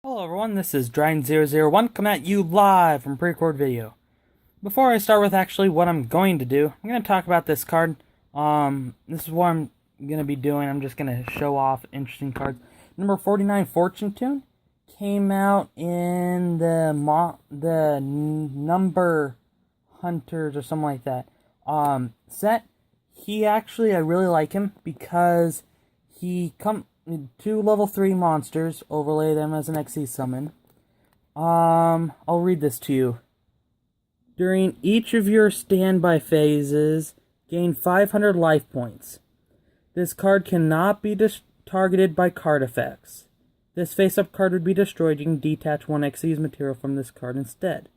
Hello everyone, this is Dryden001 coming at you live from pre-record video. Before I start with actually what I'm going to do, I'm going to talk about this card. This is what I'm going to be doing. I'm just going to show off interesting cards. Number 49 Fortune Tune came out in the Number Hunters or something like that set. I really like him because he two level 3 monsters, overlay them as an XE summon. I'll read this to you. During each of your standby phases, gain 500 life points. This card cannot be targeted by card effects. This face-up card would be destroyed. You can detach one XE's material from this card instead.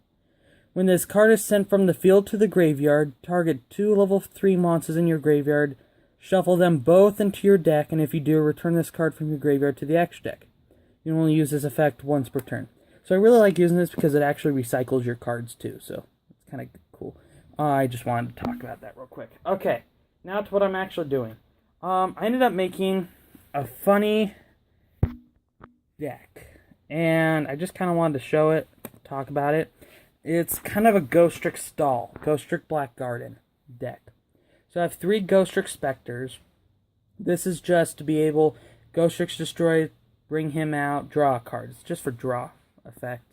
When this card is sent from the field to the graveyard, target 2 level 3 monsters in your graveyard. Shuffle them both into your deck, and if you do, return this card from your graveyard to the extra deck. You can only use this effect once per turn. So I really like using this because it actually recycles your cards too, so it's kind of cool. I just wanted to talk about that real quick. Okay, now to what I'm actually doing. I ended up making a funny deck, and I just kind of wanted to show it, talk about it. It's kind of a Ghostricks Black Garden deck. So I have 3 Ghostricks Specters. This is just to be able, Ghostricks destroy, bring him out, draw a card. It's just for draw effect.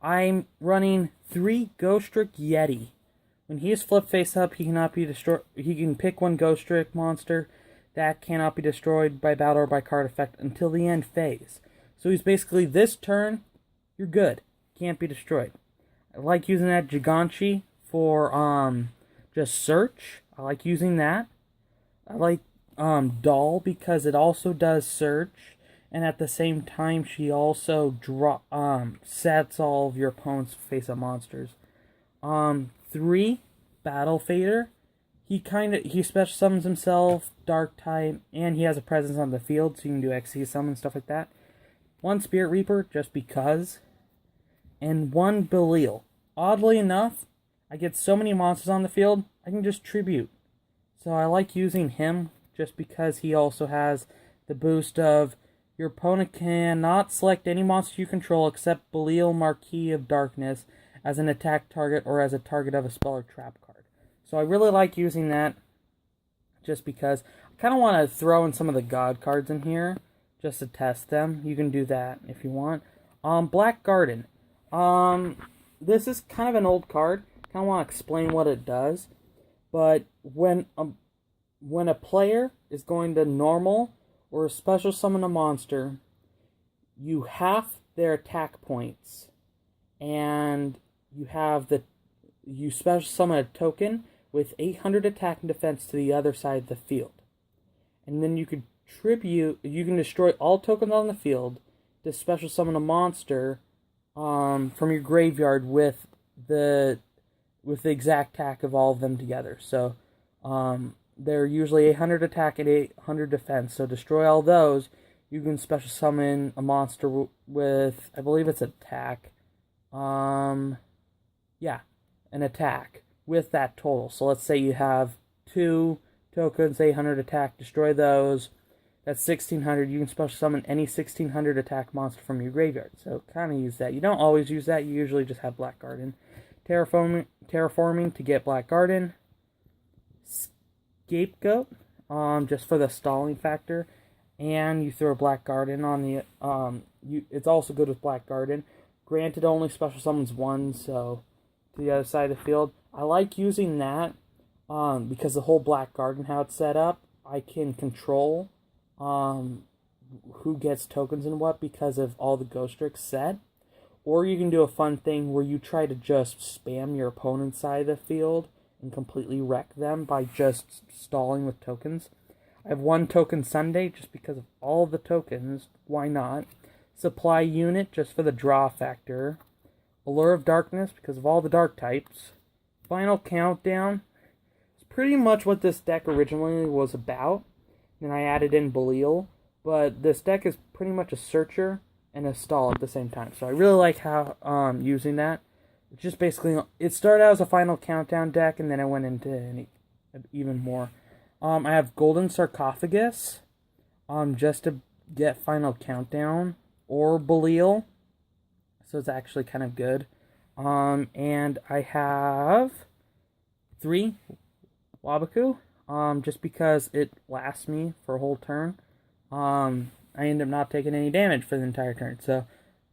I'm running 3 Ghostrick Yeti. When he is flipped face up, he cannot be destroyed. He can pick one Ghostrick monster that cannot be destroyed by battle or by card effect until the end phase. So he's basically, this turn, you're good. Can't be destroyed. I like using that Giganchi for just search. I like using that. I like Doll because it also does search, and at the same time she also sets all of your opponent's face-up monsters. 3 Battle Fader. He special summons himself, Dark type, and he has a presence on the field, so you can do XC summon stuff like that. 1 Spirit Reaper just because, and 1 Belial. Oddly enough, I get so many monsters on the field, I can just tribute. So I like using him just because he also has the boost of your opponent cannot select any monster you control except Belial Marquis of Darkness as an attack target or as a target of a spell or trap card. So I really like using that just because I kind of want to throw in some of the God cards in here just to test them. You can do that if you want. Black Garden. This is kind of an old card. I want to explain what it does, but when a player is going to normal or special summon a monster, you half their attack points, and you special summon a token with 800 attack and defense to the other side of the field, and then you can destroy all tokens on the field to special summon a monster from your graveyard with the exact attack of all of them together. So they're usually 800 attack and 800 defense. So destroy all those. You can special summon a monster with, I believe it's attack. An attack with that total. So let's say you have 2 tokens, 800 attack. Destroy those. That's 1600. You can special summon any 1600 attack monster from your graveyard. So kind of use that. You don't always use that. You usually just have Black Garden. Terraforming to get Black Garden. Scapegoat, just for the stalling factor, and you throw a Black Garden on the. It's also good with Black Garden. Granted, only special summons 1, so to the other side of the field. I like using that because the whole Black Garden, how it's set up, I can control who gets tokens and what because of all the Ghostricks set. Or you can do a fun thing where you try to just spam your opponent's side of the field and completely wreck them by just stalling with tokens. I have 1 Token Sunday just because of all the tokens. Why not? Supply Unit just for the draw factor. Allure of Darkness because of all the dark types. Final Countdown. It's pretty much what this deck originally was about. Then I added in Belial. But this deck is pretty much a searcher and a stall at the same time. So I really like how using that. It's just basically, it started out as a Final Countdown deck, and then I went into even more. I have Golden Sarcophagus, just to get Final Countdown, or Belial. so it's actually kind of good. And I have 3 Wabaku, just because it lasts me for a whole turn. I end up not taking any damage for the entire turn. So,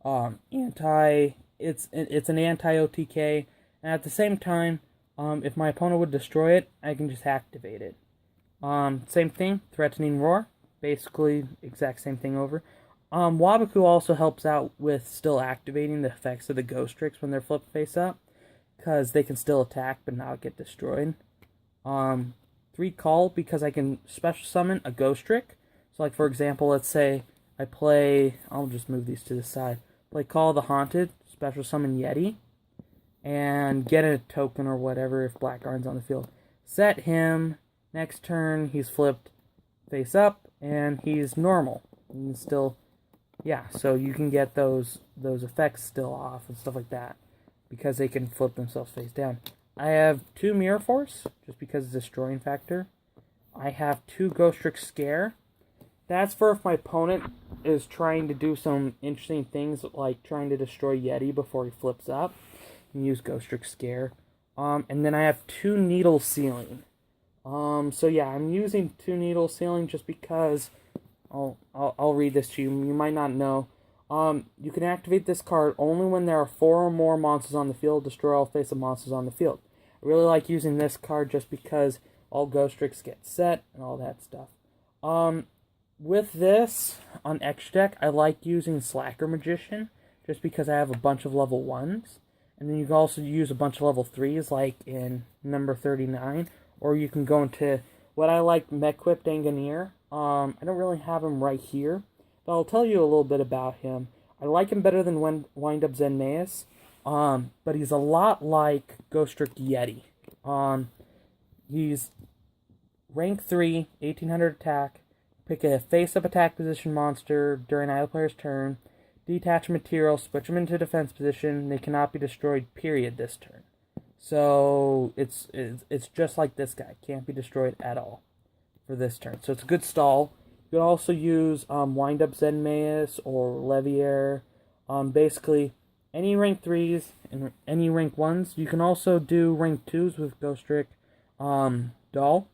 it's an anti-OTK, and at the same time, if my opponent would destroy it, I can just activate it. Same thing, Threatening Roar, basically exact same thing over. Wabaku also helps out with still activating the effects of the Ghostricks when they're flipped face up, because they can still attack but not get destroyed. 3 Call, because I can special summon a Ghostrick. So, like, for example, let's say I play, I'll just move these to the side, play Call of the Haunted, special summon Yeti, and get a token or whatever if Black Garden's on the field. Set him, next turn he's flipped face up, and he's normal. And still, yeah, so you can get those effects still off and stuff like that, because they can flip themselves face down. I have 2 Mirror Force, just because it's a destroying factor. I have 2 Ghostricks Scare. That's for if my opponent is trying to do some interesting things, like trying to destroy Yeti before he flips up. You can use Ghostricks Scare. And then I have 2 Needle Sealing. So yeah, I'm using 2 Needle Sealing just because I'll read this to you. You might not know. You can activate this card only when there are 4 or more monsters on the field. Destroy all face of monsters on the field. I really like using this card just because all Ghostricks get set and all that stuff. With this, on extra deck, I like using Slacker Magician, just because I have a bunch of level 1s. And then you can also use a bunch of level 3s, like in number 39. Or you can go into what I like, Mequip Danganier. I don't really have him right here, but I'll tell you a little bit about him. I like him better than Wind-Up Zenmaeus, but he's a lot like Ghostrick Yeti. He's rank 3, 1800 attack. Pick a face-up attack position monster during either player's turn. Detach material, switch them into defense position. They cannot be destroyed, period, this turn. So it's just like this guy. Can't be destroyed at all for this turn. So it's a good stall. You can also use Wind-Up Zenmaeus or Levier. Basically, any rank 3s and any rank 1s. You can also do rank 2s with Ghostrick Doll.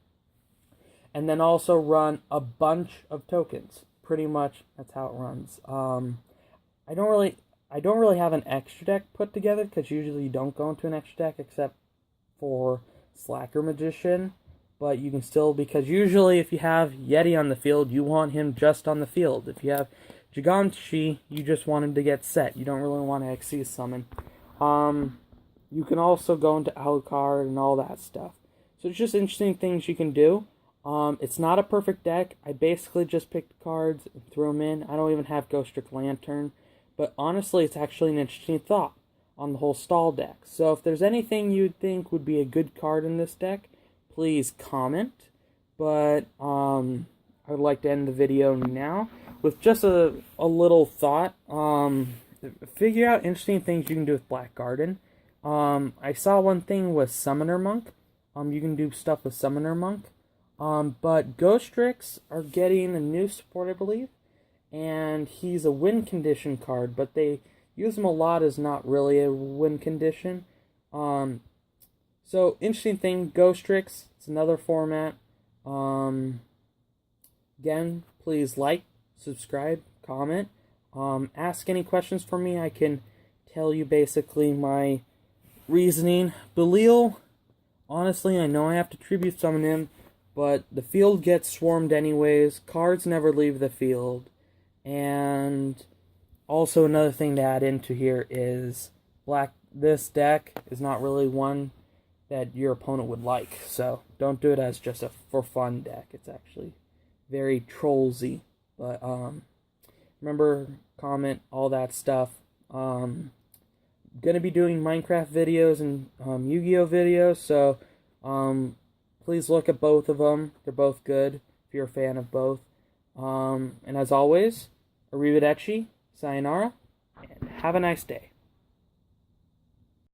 And then also run a bunch of tokens. Pretty much, that's how it runs. I don't really have an extra deck put together, because usually you don't go into an extra deck except for Slacker Magician. But you can still, because usually if you have Yeti on the field, you want him just on the field. If you have Giganshi, you just want him to get set. You don't really want to Xyz summon. You can also go into Alucard and all that stuff. So it's just interesting things you can do. It's not a perfect deck. I basically just picked cards and threw them in. I don't even have Ghostrick Lantern. But honestly, it's actually an interesting thought on the whole stall deck. So if there's anything you'd think would be a good card in this deck, please comment. But I would like to end the video now with just a little thought. Figure out interesting things you can do with Black Garden. I saw one thing with Summoner Monk. You can do stuff with Summoner Monk. But Ghostricks are getting a new support, I believe. And he's a win condition card, but they use him a lot as not really a win condition. So, interesting thing, Ghostricks, it's another format. Again, please like, subscribe, comment. Ask any questions for me. I can tell you basically my reasoning. Belial, honestly, I know I have to tribute summon him, but the field gets swarmed anyways. Cards never leave the field. And also another thing to add into here is this deck is not really one that your opponent would like. So don't do it as just a for fun deck. It's actually very trollsy. But remember, comment, all that stuff. Gonna be doing Minecraft videos and Yu-Gi-Oh videos, so please look at both of them. They're both good if you're a fan of both. And as always, arrivederci, sayonara, and have a nice day.